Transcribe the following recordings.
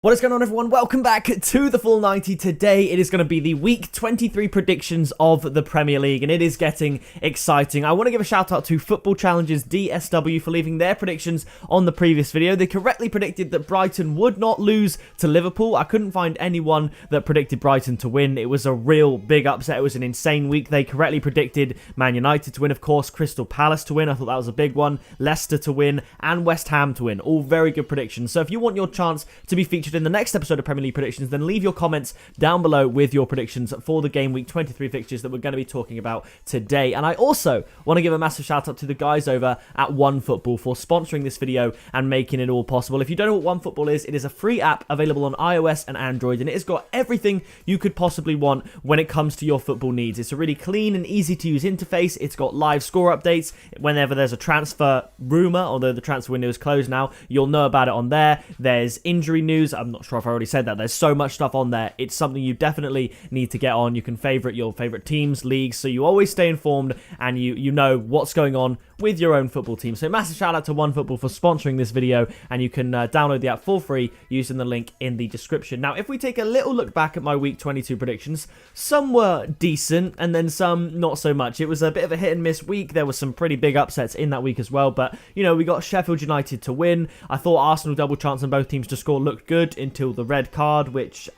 What is going on, everyone? Welcome back to the Full 90. Today it is going to be the week 23 predictions of the Premier League, and it is getting exciting. I want to give a shout out to Football Challenges DSW for leaving their predictions on the previous video. They correctly predicted that Brighton would not lose to Liverpool. I couldn't find anyone that predicted Brighton to win. It was a real big upset. It was an insane week. They correctly predicted Man United to win, of course, Crystal Palace to win. I thought that was a big one. Leicester to win, and West Ham to win. All very good predictions. So if you want your chance to be featured in the next episode of Premier League predictions, then leave your comments down below with your predictions for the game week 23 fixtures that we're going to be talking about today. And I also want to give a massive shout out to the guys over at OneFootball for sponsoring this video and making it all possible. If you don't know what OneFootball is, it is a free app available on iOS and Android, and it has got everything you could possibly want when it comes to your football needs. It's a really clean and easy to use interface. It's got live score updates whenever there's a transfer rumour, although the transfer window is closed now. You'll know about it on there. There's injury news. I'm not sure if I already said that. There's so much stuff on there. It's something you definitely need to get on. You can favourite your favourite teams, leagues, so you always stay informed and you know what's going on with your own football team. So massive shout out to OneFootball for sponsoring this video, and you can download the app for free using the link in the description. Now, if we take a little look back at my week 22 predictions, some were decent and then some not so much. It was a bit of a hit and miss week. There were some pretty big upsets in that week as well, but you know, we got Sheffield United to win. I thought Arsenal double chance on both teams to score looked good until the red card, which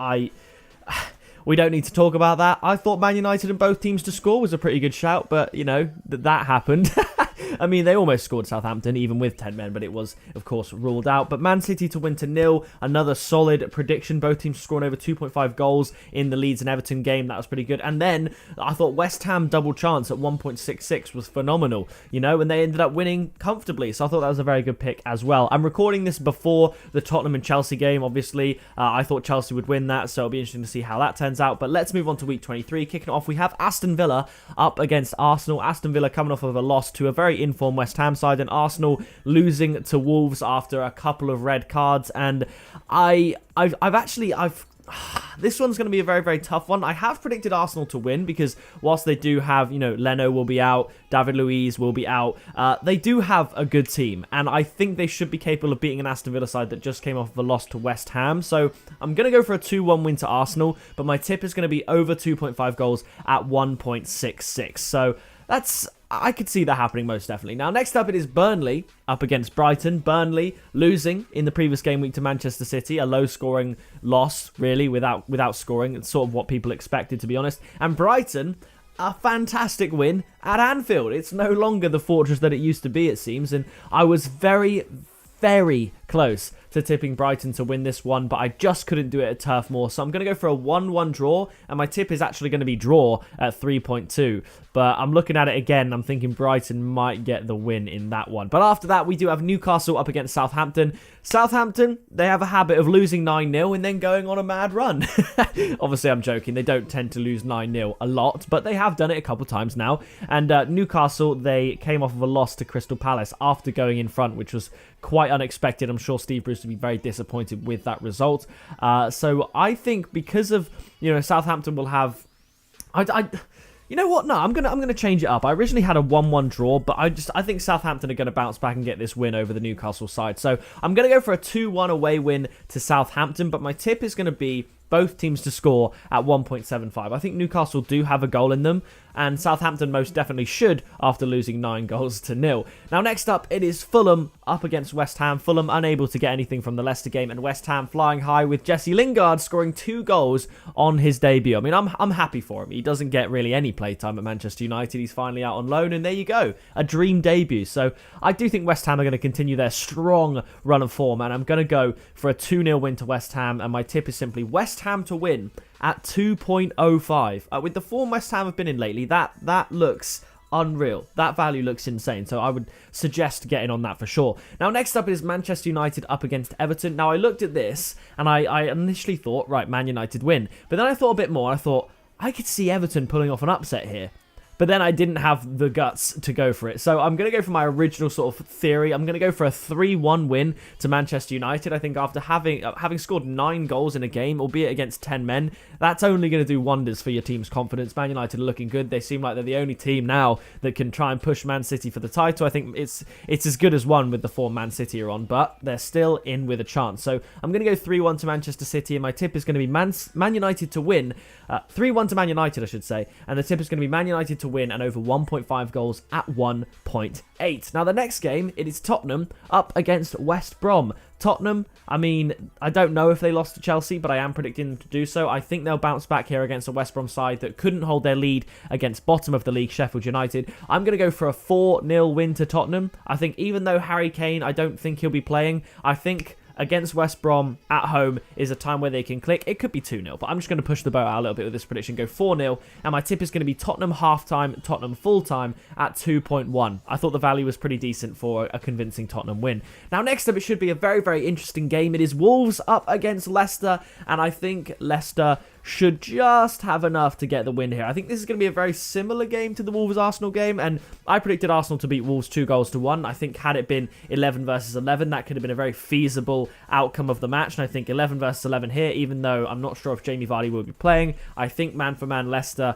we don't need to talk about that. I thought Man United and both teams to score was a pretty good shout, but, you know, that happened. I mean, they almost scored Southampton, even with 10 men, but it was, of course, ruled out. But Man City to win to 0, another solid prediction. Both teams scoring over 2.5 goals in the Leeds and Everton game. That was pretty good. And then I thought West Ham double chance at 1.66 was phenomenal, you know, and they ended up winning comfortably. So I thought that was a very good pick as well. I'm recording this before the Tottenham and Chelsea game, obviously. I thought Chelsea would win that, so it'll be interesting to see how that turns out. But let's move on to week 23. Kicking it off, we have Aston Villa up against Arsenal. Aston Villa coming off of a loss to a very informed West Ham side, and Arsenal losing to Wolves after a couple of red cards. And I've this one's going to be a very, very tough one. I have predicted Arsenal to win because whilst they do have, you know, Leno will be out, David Luiz will be out, they do have a good team, and I think they should be capable of beating an Aston Villa side that just came off of a loss to West Ham. So I'm going to go for a 2-1 win to Arsenal, but my tip is going to be over 2.5 goals at 1.66. So I could see that happening most definitely. Now, next up, it is Burnley up against Brighton. Burnley losing in the previous game week to Manchester City. A low-scoring loss, really, without scoring. It's sort of what people expected, to be honest. And Brighton, a fantastic win at Anfield. It's no longer the fortress that it used to be, it seems. And I was very, very close to tipping Brighton to win this one, but I just couldn't do it at Turf Moor. So I'm going to go for a 1-1 draw, and my tip is actually going to be draw at 3.2. But I'm looking at it again, I'm thinking Brighton might get the win in that one. But after that, we do have Newcastle up against Southampton. Southampton, they have a habit of losing 9-0 and then going on a mad run. Obviously, I'm joking. They don't tend to lose 9-0 a lot, but they have done it a couple times now. And Newcastle, they came off of a loss to Crystal Palace after going in front, which was quite unexpected. I'm sure Steve Bruce would be very disappointed with that result. So I think because of, you know, Southampton will have... You know what? No, I'm gonna change it up. I originally had a 1-1 draw, but I think Southampton are going to bounce back and get this win over the Newcastle side. So I'm going to go for a 2-1 away win to Southampton, but my tip is going to be both teams to score at 1.75. I think Newcastle do have a goal in them, and Southampton most definitely should after losing 9 goals to 0. Now, next up, it is Fulham up against West Ham. Fulham unable to get anything from the Leicester game, and West Ham flying high with Jesse Lingard scoring 2 goals on his debut. I mean, I'm happy for him. He doesn't get really any playtime at Manchester United. He's finally out on loan, and there you go, a dream debut. So I do think West Ham are going to continue their strong run of form, and I'm going to go for a 2-0 win to West Ham, and my tip is simply West Ham to win at 2.05. With the form West Ham have been in lately, that looks unreal. That value looks insane. So I would suggest getting on that for sure. Now, next up is Manchester United up against Everton. Now, I looked at this and I initially thought, right, Man United win. But then I thought a bit more. I thought, I could see Everton pulling off an upset here. but then I didn't have the guts to go for it. So I'm going to go for my original sort of theory. I'm going to go for a 3-1 win to Manchester United. I think after having scored 9 goals in a game, albeit against 10 men, that's only going to do wonders for your team's confidence. Man United are looking good. They seem like they're the only team now that can try and push Man City for the title. I think it's as good as one with the form Man City are on, but they're still in with a chance. So I'm going to go 3-1 to Manchester City, and my tip is going to be Man United to win. 3-1 to Man United, I should say, and the tip is going to be Man United to win and over 1.5 goals at 1.8. Now the next game, it is Tottenham up against West Brom. Tottenham, I mean, I don't know if they lost to Chelsea, but I am predicting them to do so. I think they'll bounce back here against a West Brom side that couldn't hold their lead against bottom of the league, Sheffield United. I'm going to go for a 4-0 win to Tottenham. I think even though Harry Kane, I don't think he'll be playing, I think against West Brom at home is a time where they can click. It could be 2-0, but I'm just going to push the boat out a little bit with this prediction, go 4-0, and my tip is going to be Tottenham half-time, Tottenham full-time at 2.1. I thought the value was pretty decent for a convincing Tottenham win. Now, next up, it should be a very, very interesting game. It is Wolves up against Leicester, and I think Leicester should just have enough to get the win here. I think this is going to be a very similar game to the Wolves-Arsenal game, and I predicted Arsenal to beat Wolves 2-1. I think had it been 11 versus 11, that could have been a very feasible outcome of the match, and I think 11 versus 11 here, even though I'm not sure if Jamie Vardy will be playing, I think man-for-man Leicester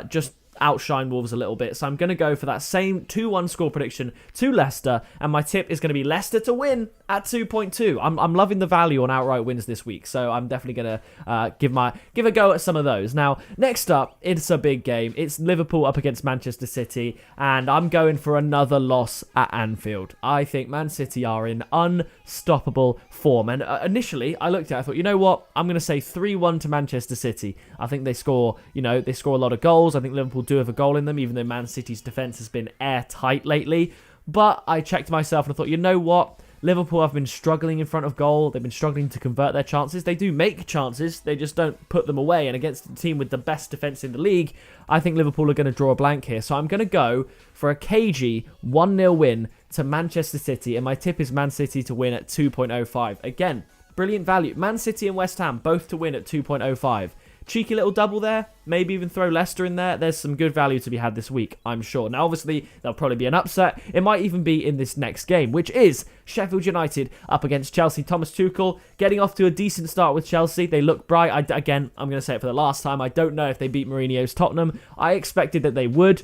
just outshine Wolves a little bit. So I'm going to go for that same 2-1 score prediction to Leicester, and my tip is going to be Leicester to win at 2.2. I'm loving the value on outright wins this week, so I'm definitely going to give a go at some of those. Now, next up, it's a big game. It's Liverpool up against Manchester City, and I'm going for another loss at Anfield. I think Man City are in unstoppable form, and initially I looked at it, I thought, you know what, I'm going to say 3-1 to Manchester City. I think they score a lot of goals. I think Liverpool do have a goal in them, even though Man City's defence has been airtight lately. But I checked myself and I thought, you know what? Liverpool have been struggling in front of goal. They've been struggling to convert their chances. They do make chances. They just don't put them away. And against a team with the best defence in the league, I think Liverpool are going to draw a blank here. So I'm going to go for a cagey 1-0 win to Manchester City. And my tip is Man City to win at 2.05. Again, brilliant value. Man City and West Ham both to win at 2.05. Cheeky little double there. Maybe even throw Leicester in there. There's some good value to be had this week, I'm sure. Now, obviously, there'll probably be an upset. It might even be in this next game, which is Sheffield United up against Chelsea. Thomas Tuchel getting off to a decent start with Chelsea. They look bright. Again, I'm going to say it for the last time. I don't know if they beat Mourinho's Tottenham. I expected that they would,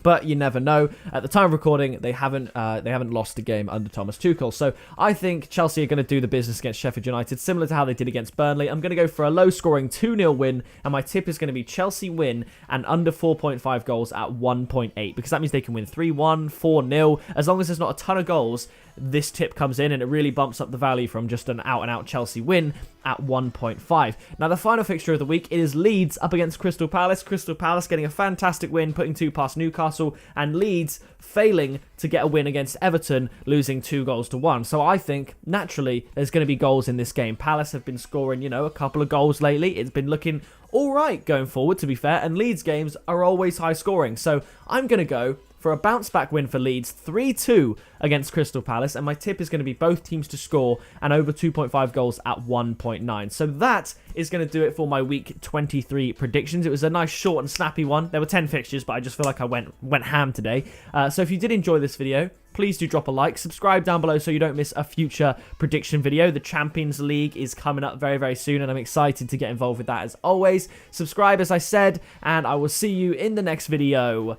but you never know. At the time of recording, they haven't lost a game under Thomas Tuchel. So I think Chelsea are going to do the business against Sheffield United, similar to how they did against Burnley. I'm going to go for a low-scoring 2-0 win, and my tip is going to be Chelsea win and under 4.5 goals at 1.8, because that means they can win 3-1, 4-0. As long as there's not a ton of goals, this tip comes in and it really bumps up the value from just an out-and-out Chelsea win at 1.5. Now, the final fixture of the week is Leeds up against Crystal Palace. Crystal Palace getting a fantastic win, putting 2 past Newcastle, and Leeds failing to get a win against Everton, losing 2-1. So I think, naturally, there's going to be goals in this game. Palace have been scoring, a couple of goals lately. It's been looking all right going forward, to be fair, and Leeds games are always high scoring. So I'm going to go for a bounce-back win for Leeds, 3-2 against Crystal Palace, and my tip is going to be both teams to score and over 2.5 goals at 1.9. So that is going to do it for my Week 23 predictions. It was a nice, short and snappy one. There were 10 fixtures, but I just feel like I went ham today. So if you did enjoy this video, please do drop a like. Subscribe down below so you don't miss a future prediction video. The Champions League is coming up very, very soon, and I'm excited to get involved with that as always. Subscribe, as I said, and I will see you in the next video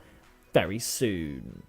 very soon.